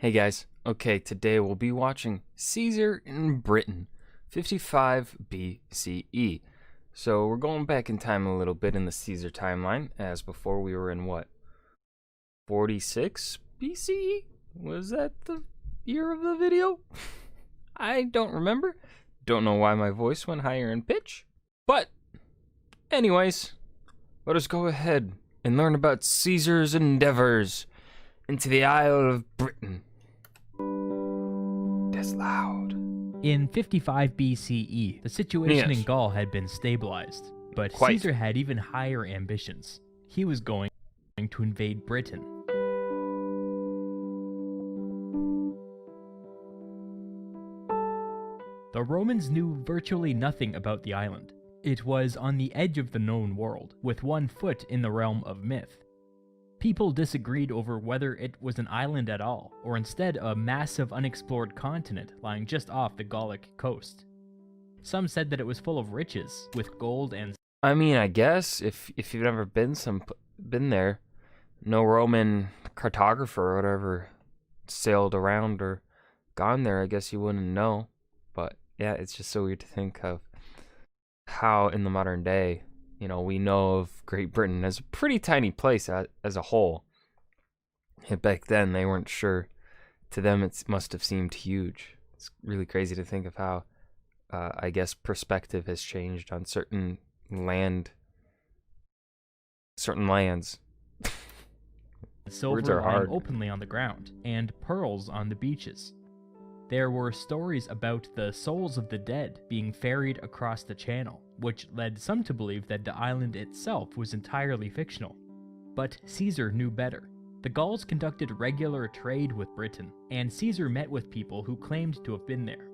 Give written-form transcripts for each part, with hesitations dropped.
Hey guys, okay, today we'll be watching Caesar in Britain, 55 B.C.E. So we're going back in time a little bit in the Caesar timeline, as before we were in what, 46 B.C.E.? Was that the year of the video? I don't remember. Don't know why my voice went higher in pitch. But, anyways, let us go ahead and learn about Caesar's endeavors into the Isle of Britain. That's loud. In 55 BCE, the situation in Yes. Gaul had been stabilized, but Quite. Caesar had even higher ambitions. He was going to invade Britain. The Romans knew virtually nothing about the island. It was on the edge of the known world, with one foot in the realm of myth. People disagreed over whether it was an island at all, or instead a massive unexplored continent lying just off the Gallic coast. Some said that it was full of riches, with gold and I mean, I guess if you've never been there, no Roman cartographer or whatever sailed around or gone there, I guess you wouldn't know. But yeah, it's just so weird to think of how in the modern day, we know of Great Britain as a pretty tiny place as a whole. And back then, they weren't sure. To them, it must have seemed huge. It's really crazy to think of how, I guess, perspective has changed on certain lands. silver Words are lying hard. openly on the ground, and pearls on the beaches. There were stories about the souls of the dead being ferried across the channel, which led some to believe that the island itself was entirely fictional. But Caesar knew better. The Gauls conducted regular trade with Britain, and Caesar met with people who claimed to have been there.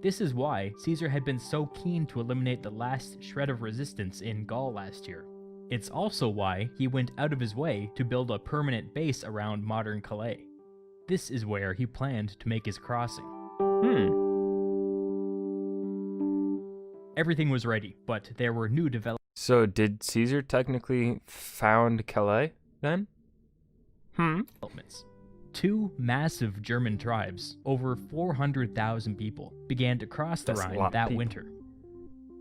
This is why Caesar had been so keen to eliminate the last shred of resistance in Gaul last year. It's also why he went out of his way to build a permanent base around modern Calais. This is where he planned to make his crossing. Everything was ready, but there were new So did Caesar technically found Calais then? developments. Two massive German tribes, over 400,000 people, began to cross the That's a lot Rhine of that people. winter.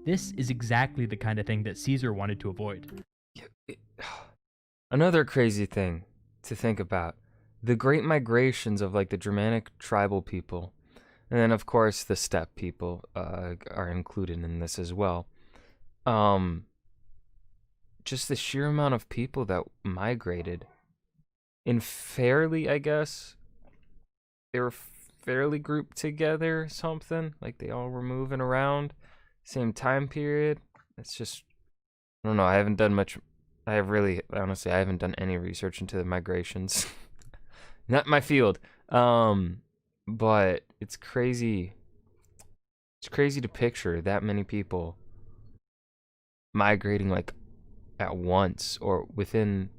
This is exactly the kind of thing that Caesar wanted to avoid. Another crazy thing to think about. The great migrations of like the Germanic tribal people. And then of course the steppe people are included in this as well. Just the sheer amount of people that migrated in fairly, I guess, they were fairly grouped together, something like they all were moving around same time period. It's just, I don't know, I haven't done much. I haven't done any research into the migrations. Not my field. But it's crazy. It's crazy to picture that many people migrating like at once or within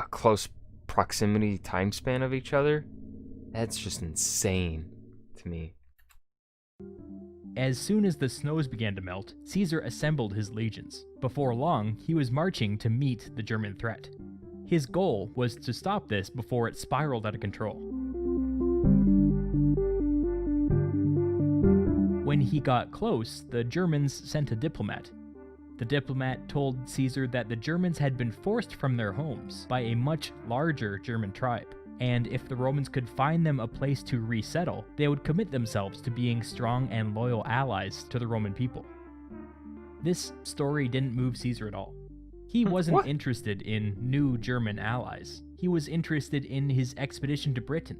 a close proximity time span of each other. That's just insane to me. As soon as the snows began to melt, Caesar assembled his legions. Before long, he was marching to meet the German threat. His goal was to stop this before it spiraled out of control. When he got close, the Germans sent a diplomat. The diplomat told Caesar that the Germans had been forced from their homes by a much larger German tribe, and if the Romans could find them a place to resettle, they would commit themselves to being strong and loyal allies to the Roman people. This story didn't move Caesar at all. He wasn't interested in new German allies. He was interested in his expedition to Britain.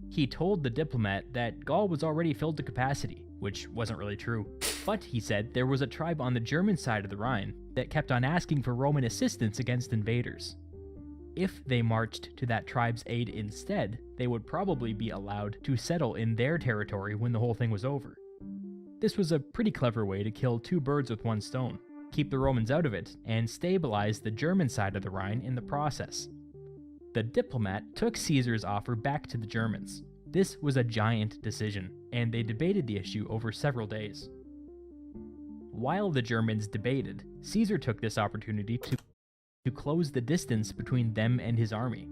He told the diplomat that Gaul was already filled to capacity, which wasn't really true. But he said there was a tribe on the German side of the Rhine that kept on asking for Roman assistance against invaders. If they marched to that tribe's aid instead, they would probably be allowed to settle in their territory when the whole thing was over. This was a pretty clever way to kill two birds with one stone, keep the Romans out of it, and stabilize the German side of the Rhine in the process. The diplomat took Caesar's offer back to the Germans. This was a giant decision, and they debated the issue over several days. While the Germans debated, Caesar took this opportunity to close the distance between them and his army.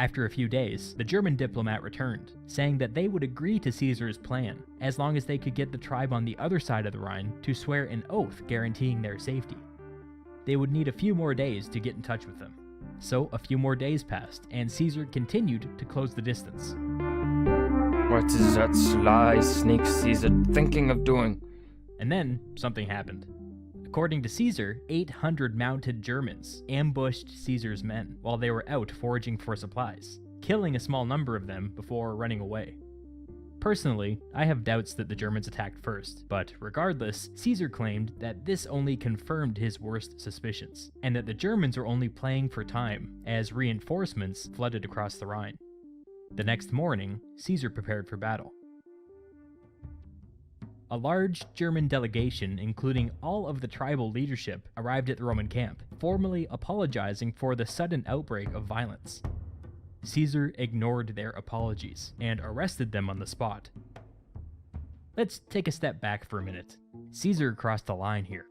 After a few days, the German diplomat returned, saying that they would agree to Caesar's plan, as long as they could get the tribe on the other side of the Rhine to swear an oath guaranteeing their safety. They would need a few more days to get in touch with them. So a few more days passed, and Caesar continued to close the distance. What is that sly sneak Caesar thinking of doing? And then, something happened. According to Caesar, 800 mounted Germans ambushed Caesar's men while they were out foraging for supplies, killing a small number of them before running away. Personally, I have doubts that the Germans attacked first, but regardless, Caesar claimed that this only confirmed his worst suspicions, and that the Germans were only playing for time as reinforcements flooded across the Rhine. The next morning, Caesar prepared for battle. A large German delegation, including all of the tribal leadership, arrived at the Roman camp, formally apologizing for the sudden outbreak of violence. Caesar ignored their apologies and arrested them on the spot. Let's take a step back for a minute. Caesar crossed the line here.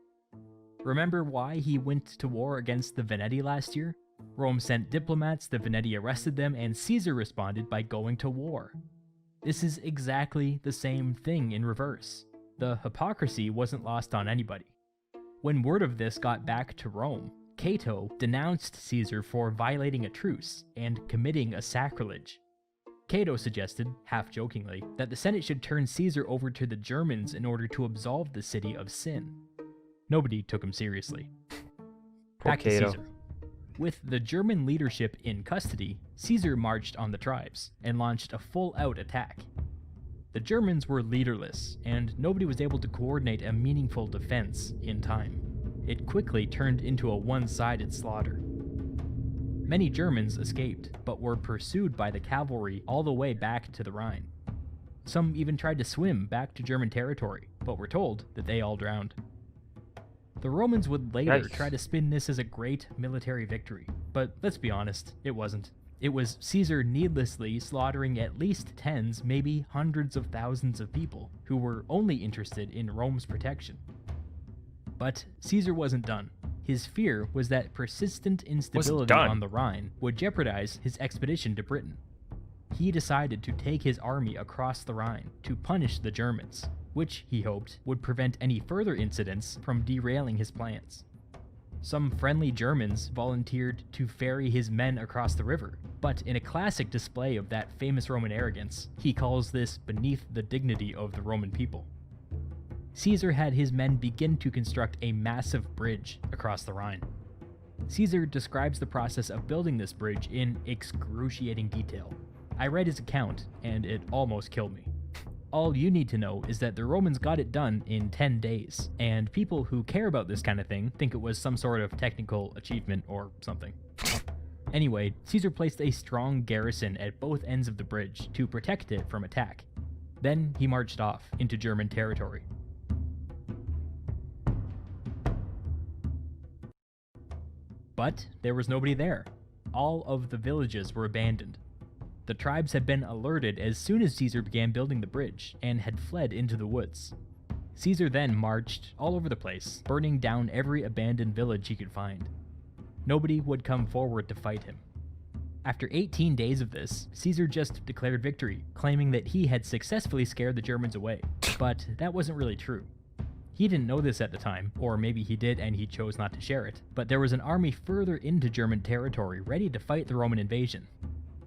Remember why he went to war against the Veneti last year? Rome sent diplomats, the Veneti arrested them, and Caesar responded by going to war. This is exactly the same thing in reverse. The hypocrisy wasn't lost on anybody. When word of this got back to Rome, Cato denounced Caesar for violating a truce and committing a sacrilege. Cato suggested, half-jokingly, that the Senate should turn Caesar over to the Germans in order to absolve the city of sin. Nobody took him seriously. Poor Back to Cato. Caesar. With the German leadership in custody, Caesar marched on the tribes and launched a full-out attack. The Germans were leaderless, and nobody was able to coordinate a meaningful defense in time. It quickly turned into a one-sided slaughter. Many Germans escaped, but were pursued by the cavalry all the way back to the Rhine. Some even tried to swim back to German territory, but were told that they all drowned. The Romans would later Yikes. try to spin this as a great military victory, but let's be honest, it wasn't. It was Caesar needlessly slaughtering at least tens, maybe hundreds of thousands of people who were only interested in Rome's protection. But Caesar wasn't done. His fear was that persistent instability done. on the Rhine would jeopardize his expedition to Britain. He decided to take his army across the Rhine to punish the Germans, which he hoped would prevent any further incidents from derailing his plans. Some friendly Germans volunteered to ferry his men across the river, but in a classic display of that famous Roman arrogance, he calls this beneath the dignity of the Roman people. Caesar had his men begin to construct a massive bridge across the Rhine. Caesar describes the process of building this bridge in excruciating detail. I read his account, and it almost killed me. All you need to know is that the Romans got it done in 10 days, and people who care about this kind of thing think it was some sort of technical achievement or something. Anyway, Caesar placed a strong garrison at both ends of the bridge to protect it from attack. Then he marched off into German territory. But there was nobody there. All of the villages were abandoned. The tribes had been alerted as soon as Caesar began building the bridge, and had fled into the woods. Caesar then marched all over the place, burning down every abandoned village he could find. Nobody would come forward to fight him. After 18 days of this, Caesar just declared victory, claiming that he had successfully scared the Germans away. But that wasn't really true. He didn't know this at the time, or maybe he did and he chose not to share it, but there was an army further into German territory ready to fight the Roman invasion.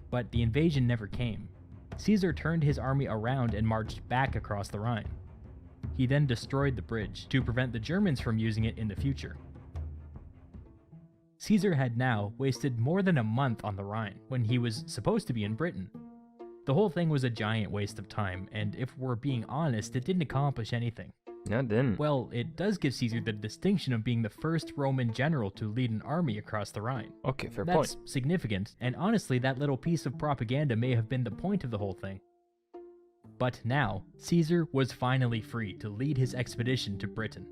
But the invasion never came. Caesar turned his army around and marched back across the Rhine. He then destroyed the bridge to prevent the Germans from using it in the future. Caesar had now wasted more than a month on the Rhine when he was supposed to be in Britain. The whole thing was a giant waste of time, and if we're being honest, it didn't accomplish anything. No, it didn't. Well, it does give Caesar the distinction of being the first Roman general to lead an army across the Rhine. Okay, fair That's point. significant, and honestly, that little piece of propaganda may have been the point of the whole thing. But now, Caesar was finally free to lead his expedition to Britain.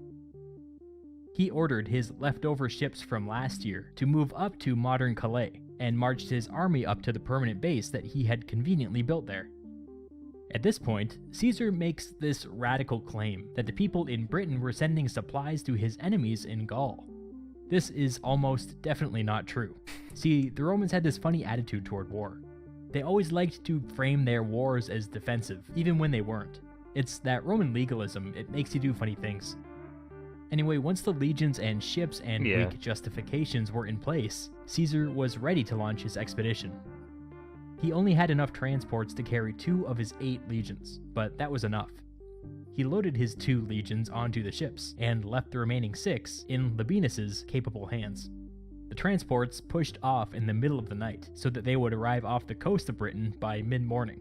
He ordered his leftover ships from last year to move up to modern Calais, and marched his army up to the permanent base that he had conveniently built there. At this point, Caesar makes this radical claim that the people in Britain were sending supplies to his enemies in Gaul. This is almost definitely not true. See, the Romans had this funny attitude toward war. They always liked to frame their wars as defensive, even when they weren't. It's that Roman legalism, it makes you do funny things. Anyway, once the legions and ships and weak justifications were in place, Caesar was ready to launch his expedition. He only had enough transports to carry 2 of his 8 legions, but that was enough. He loaded his 2 legions onto the ships, and left the remaining 6 in Labienus's capable hands. The transports pushed off in the middle of the night, so that they would arrive off the coast of Britain by mid-morning.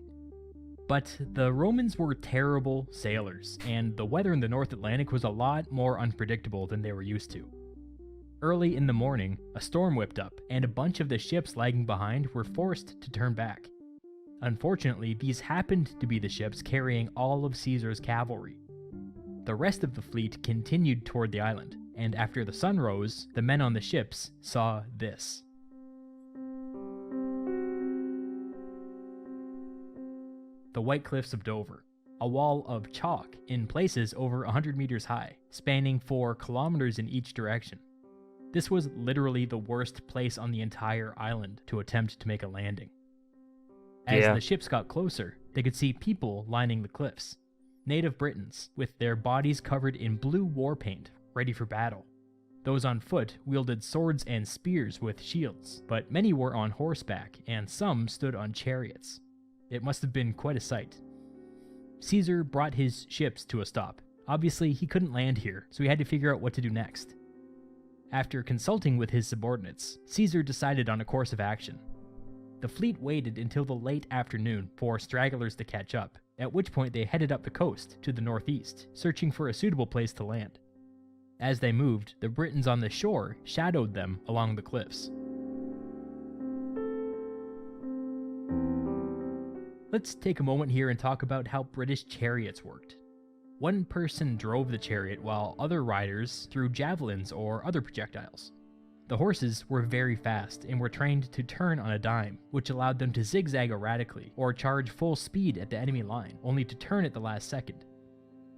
But the Romans were terrible sailors, and the weather in the North Atlantic was a lot more unpredictable than they were used to. Early in the morning, a storm whipped up, and a bunch of the ships lagging behind were forced to turn back. Unfortunately, these happened to be the ships carrying all of Caesar's cavalry. The rest of the fleet continued toward the island, and after the sun rose, the men on the ships saw this. The White Cliffs of Dover, a wall of chalk in places over 100 meters high, spanning 4 kilometers in each direction. This was literally the worst place on the entire island to attempt to make a landing. As the ships got closer, they could see people lining the cliffs. Native Britons, with their bodies covered in blue war paint, ready for battle. Those on foot wielded swords and spears with shields, but many were on horseback, and some stood on chariots. It must have been quite a sight. Caesar brought his ships to a stop. Obviously, he couldn't land here, so he had to figure out what to do next. After consulting with his subordinates, Caesar decided on a course of action. The fleet waited until the late afternoon for stragglers to catch up, at which point they headed up the coast to the northeast, searching for a suitable place to land. As they moved, the Britons on the shore shadowed them along the cliffs. Let's take a moment here and talk about how British chariots worked. One person drove the chariot while other riders threw javelins or other projectiles. The horses were very fast and were trained to turn on a dime, which allowed them to zigzag erratically or charge full speed at the enemy line, only to turn at the last second.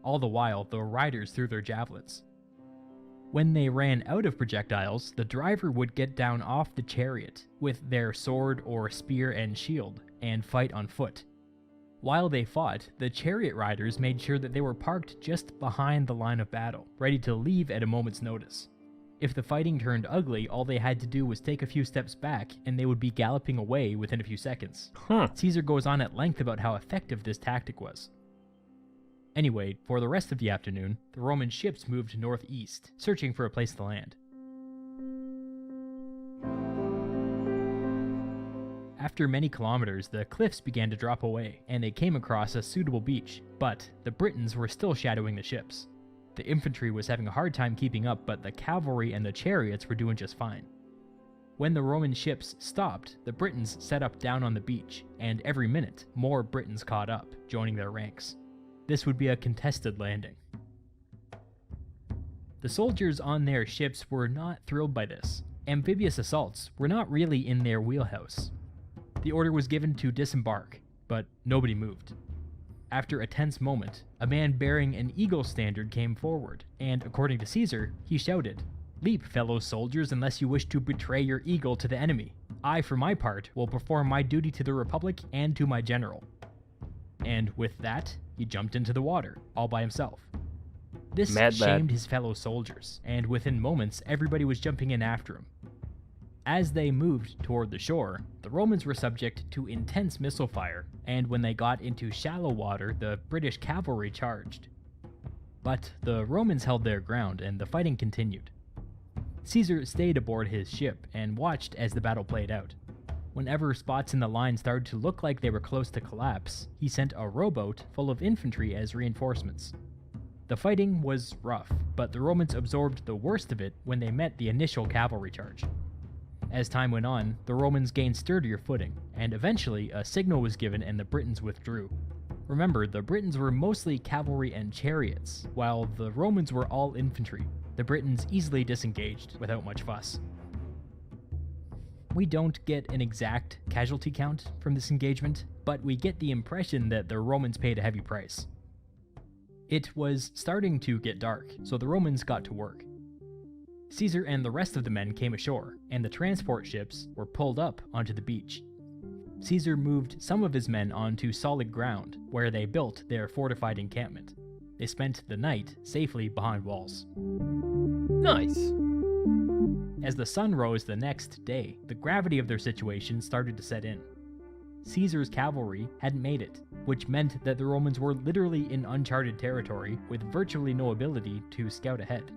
All the while, the riders threw their javelins. When they ran out of projectiles, the driver would get down off the chariot with their sword or spear and shield and fight on foot. While they fought, the chariot riders made sure that they were parked just behind the line of battle, ready to leave at a moment's notice. If the fighting turned ugly, all they had to do was take a few steps back and they would be galloping away within a few seconds. Caesar goes on at length about how effective this tactic was. Anyway, for the rest of the afternoon, the Roman ships moved northeast, searching for a place to land. After many kilometers, the cliffs began to drop away, and they came across a suitable beach, but the Britons were still shadowing the ships. The infantry was having a hard time keeping up, but the cavalry and the chariots were doing just fine. When the Roman ships stopped, the Britons set up down on the beach, and every minute, more Britons caught up, joining their ranks. This would be a contested landing. The soldiers on their ships were not thrilled by this. Amphibious assaults were not really in their wheelhouse. The order was given to disembark, but nobody moved. After a tense moment, a man bearing an eagle standard came forward, and according to Caesar, he shouted, "Leap, fellow soldiers, unless you wish to betray your eagle to the enemy. I, for my part, will perform my duty to the Republic and to my general." And with that, he jumped into the water, all by himself. This shamed his fellow soldiers, and within moments, everybody was jumping in after him. As they moved toward the shore, the Romans were subject to intense missile fire, and when they got into shallow water, the British cavalry charged. But the Romans held their ground, and the fighting continued. Caesar stayed aboard his ship and watched as the battle played out. Whenever spots in the line started to look like they were close to collapse, he sent a rowboat full of infantry as reinforcements. The fighting was rough, but the Romans absorbed the worst of it when they met the initial cavalry charge. As time went on, the Romans gained sturdier footing, and eventually a signal was given and the Britons withdrew. Remember, the Britons were mostly cavalry and chariots, while the Romans were all infantry. The Britons easily disengaged without much fuss. We don't get an exact casualty count from this engagement, but we get the impression that the Romans paid a heavy price. It was starting to get dark, so the Romans got to work. Caesar and the rest of the men came ashore, and the transport ships were pulled up onto the beach. Caesar moved some of his men onto solid ground, where they built their fortified encampment. They spent the night safely behind walls. Nice. As the sun rose the next day, the gravity of their situation started to set in. Caesar's cavalry hadn't made it, which meant that the Romans were literally in uncharted territory with virtually no ability to scout ahead.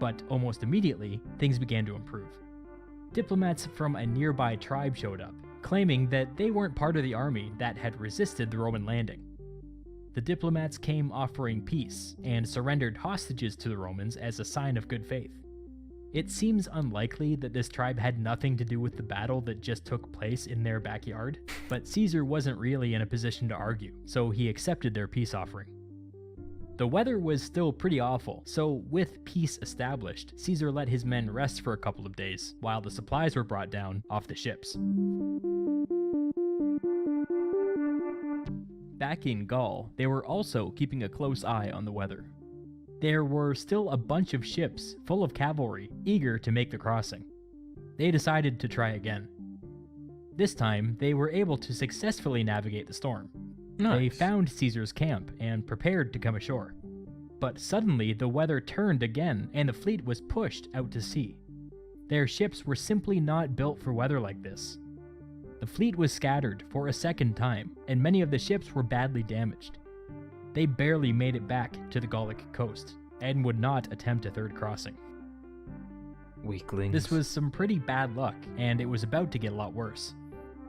But almost immediately, things began to improve. Diplomats from a nearby tribe showed up, claiming that they weren't part of the army that had resisted the Roman landing. The diplomats came offering peace and surrendered hostages to the Romans as a sign of good faith. It seems unlikely that this tribe had nothing to do with the battle that just took place in their backyard, but Caesar wasn't really in a position to argue, so he accepted their peace offering. The weather was still pretty awful, so with peace established, Caesar let his men rest for a couple of days, while the supplies were brought down off the ships. Back in Gaul, they were also keeping a close eye on the weather. There were still a bunch of ships full of cavalry eager to make the crossing. They decided to try again. This time, they were able to successfully navigate the storm. Nice. They found Caesar's camp and prepared to come ashore. But suddenly, the weather turned again and the fleet was pushed out to sea. Their ships were simply not built for weather like this. The fleet was scattered for a second time, and many of the ships were badly damaged. They barely made it back to the Gallic coast, and would not attempt a third crossing. Weaklings. This was some pretty bad luck, and it was about to get a lot worse.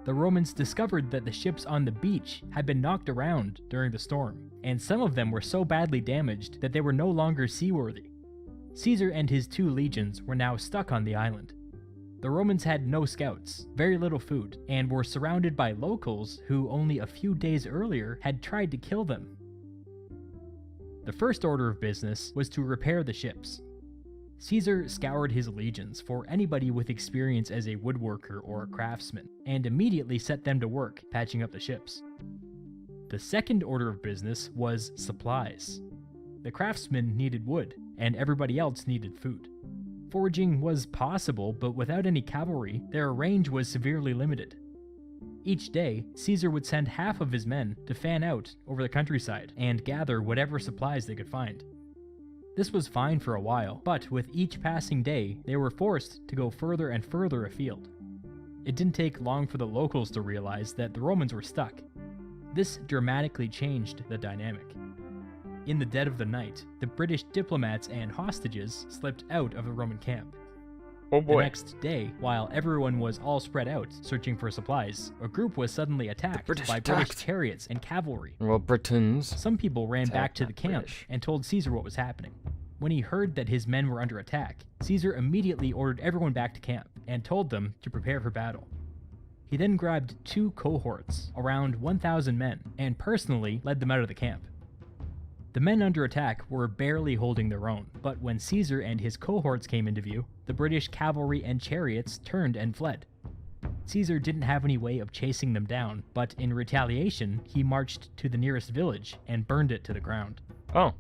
The Romans discovered that the ships on the beach had been knocked around during the storm, and some of them were so badly damaged that they were no longer seaworthy. Caesar and his 2 legions were now stuck on the island. The Romans had no scouts, very little food, and were surrounded by locals who only a few days earlier had tried to kill them. The first order of business was to repair the ships. Caesar scoured his legions for anybody with experience as a woodworker or a craftsman, and immediately set them to work patching up the ships. The second order of business was supplies. The craftsmen needed wood, and everybody else needed food. Foraging was possible, but without any cavalry, their range was severely limited. Each day, Caesar would send half of his men to fan out over the countryside and gather whatever supplies they could find. This was fine for a while, but with each passing day, they were forced to go further and further afield. It didn't take long for the locals to realize that the Romans were stuck. This dramatically changed the dynamic. In the dead of the night, the British diplomats and hostages slipped out of the Roman camp. Oh The boy. next day, while everyone was all spread out searching for supplies, a group was suddenly attacked British by attacked. British chariots and cavalry. Well, Britons. Some people ran back Attacked to the the camp British. and told Caesar what was happening. When he heard that his men were under attack, Caesar immediately ordered everyone back to camp and told them to prepare for battle. He then grabbed 2 cohorts, around 1,000 men, and personally led them out of the camp. The men under attack were barely holding their own, but when Caesar and his cohorts came into view, the British cavalry and chariots turned and fled. Caesar didn't have any way of chasing them down, but in retaliation, he marched to the nearest village and burned it to the ground. Oh.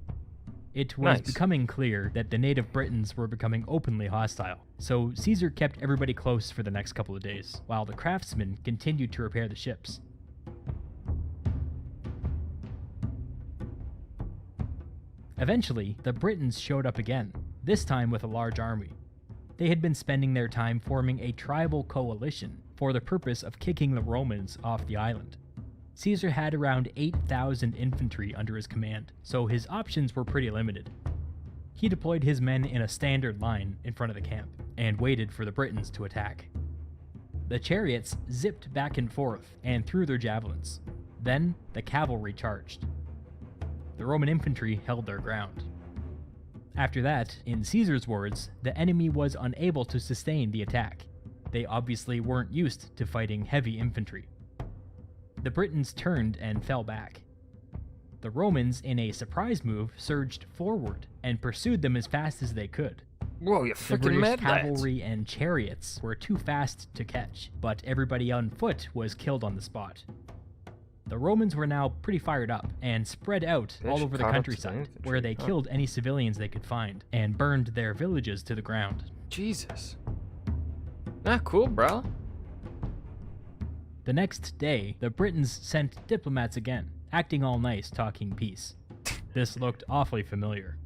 It was Nice. becoming clear that the native Britons were becoming openly hostile, so Caesar kept everybody close for the next couple of days, while the craftsmen continued to repair the ships. Eventually, the Britons showed up again, this time with a large army. They had been spending their time forming a tribal coalition for the purpose of kicking the Romans off the island. Caesar had around 8,000 infantry under his command, so his options were pretty limited. He deployed his men in a standard line in front of the camp, and waited for the Britons to attack. The chariots zipped back and forth and threw their javelins. Then, the cavalry charged. The Roman infantry held their ground. After that, in Caesar's words, the enemy was unable to sustain the attack. They obviously weren't used to fighting heavy infantry. The Britons turned and fell back. The Romans, in a surprise move, surged forward and pursued them as fast as they could. Whoa, you The freaking British mad lads. cavalry and chariots were too fast to catch, but everybody on foot was killed on the spot. The Romans were now pretty fired up and spread out all over the caught up to the countryside, infantry, where they huh. killed any civilians they could find and burned their villages to the ground. Jesus. Ah, cool, bro. The next day, the Britons sent diplomats again, acting all nice, talking peace. This looked awfully familiar.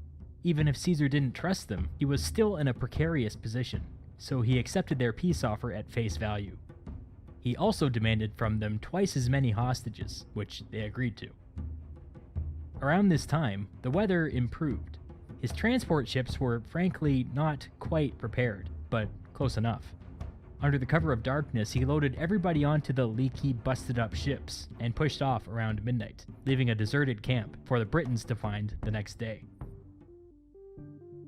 Even if Caesar didn't trust them, he was still in a precarious position, so he accepted their peace offer at face value. He also demanded from them twice as many hostages, which they agreed to. Around this time, the weather improved. His transport ships were frankly not quite prepared, but close enough. Under the cover of darkness, he loaded everybody onto the leaky, busted-up ships and pushed off around midnight, leaving a deserted camp for the Britons to find the next day.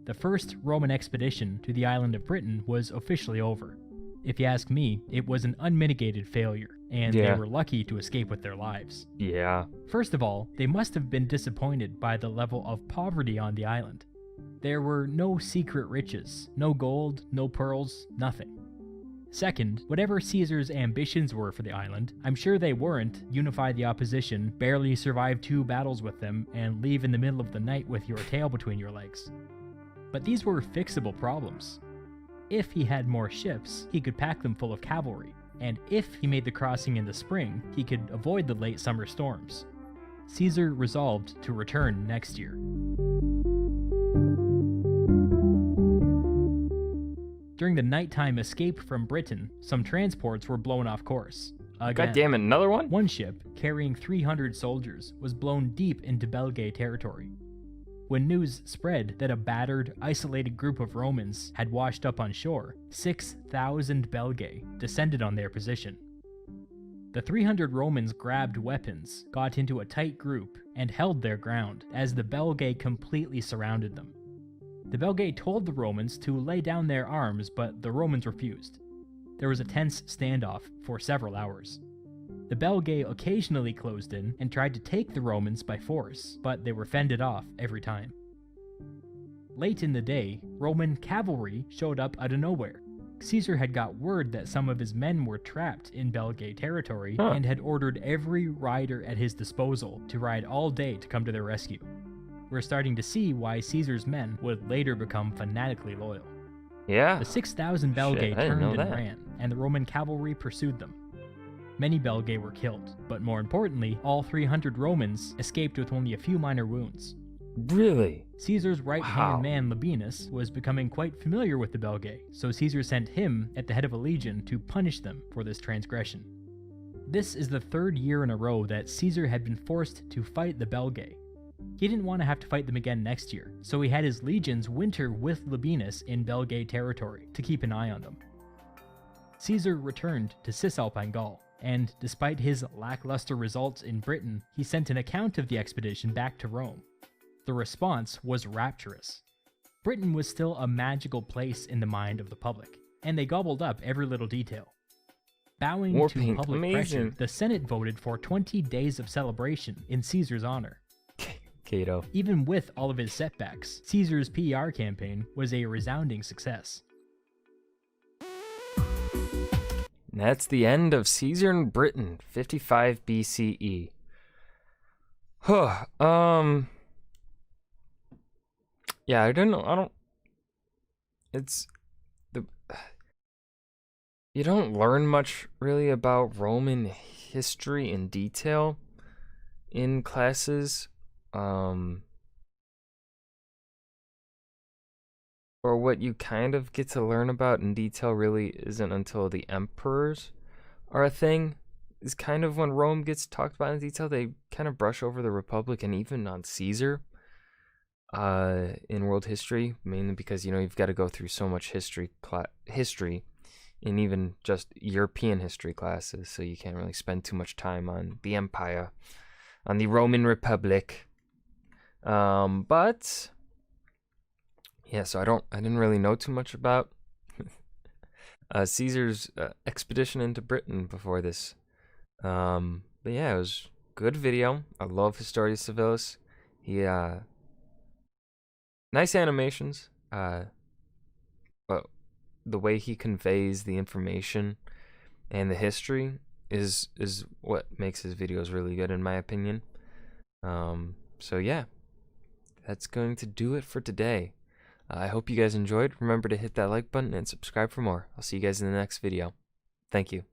The first Roman expedition to the island of Britain was officially over. If you ask me, it was an unmitigated failure, and they were lucky to escape with their lives. Yeah. First of all, they must have been disappointed by the level of poverty on the island. There were no secret riches, no gold, no pearls, nothing. Second, whatever Caesar's ambitions were for the island, I'm sure they weren't unify the opposition, barely survive 2 battles with them, and leave in the middle of the night with your tail between your legs. But these were fixable problems. If he had more ships, he could pack them full of cavalry, and if he made the crossing in the spring, he could avoid the late summer storms. Caesar resolved to return next year. During the nighttime escape from Britain, some transports were blown off course. Again, God damn it, another one? one ship, carrying 300 soldiers, was blown deep into Belgae territory. When news spread that a battered, isolated group of Romans had washed up on shore, 6,000 Belgae descended on their position. The 300 Romans grabbed weapons, got into a tight group, and held their ground as the Belgae completely surrounded them. The Belgae told the Romans to lay down their arms, but the Romans refused. There was a tense standoff for several hours. The Belgae occasionally closed in and tried to take the Romans by force, but they were fended off every time. Late in the day, Roman cavalry showed up out of nowhere. Caesar had got word that some of his men were trapped in Belgae territory and had ordered every rider at his disposal to ride all day to come to their rescue. We're starting to see why Caesar's men would later become fanatically loyal. Yeah. The 6,000 Belgae Shit, I didn't turned know and that. ran, and the Roman cavalry pursued them. Many Belgae were killed, but more importantly, all 300 Romans escaped with only a few minor wounds. Really? Caesar's right-hand man Labienus was becoming quite familiar with the Belgae, so Caesar sent him at the head of a legion to punish them for this transgression. This is the 3rd year in a row that Caesar had been forced to fight the Belgae. He didn't want to have to fight them again next year, so he had his legions winter with Labienus in Belgae territory to keep an eye on them. Caesar returned to Cisalpine Gaul, and despite his lackluster results in Britain, he sent an account of the expedition back to Rome. The response was rapturous. Britain was still a magical place in the mind of the public, and they gobbled up every little detail. Bowing to Warpaint, public pressure, amazing. the Senate voted for 20 days of celebration in Caesar's honor. Cato. Even with all of his setbacks, Caesar's PR campaign was a resounding success. And that's the end of Caesar in Britain, 55 BCE. Huh. Yeah, I don't. It's the. You don't learn much really about Roman history in detail in classes. Or what you kind of get to learn about in detail really isn't until the emperors are a thing. Is kind of when Rome gets talked about in detail. They kind of brush over the Republic and even on Caesar in world history, mainly because, you know, you've got to go through so much history in even just European history classes, so you can't really spend too much time on the empire, on the Roman Republic. But yeah, so I didn't really know too much about Caesar's expedition into Britain before this. But yeah, it was good video. I love Historia Civilis. He nice animations. But the way he conveys the information and the history is what makes his videos really good, in my opinion. So yeah, that's going to do it for today. I hope you guys enjoyed. Remember to hit that like button and subscribe for more. I'll see you guys in the next video. Thank you.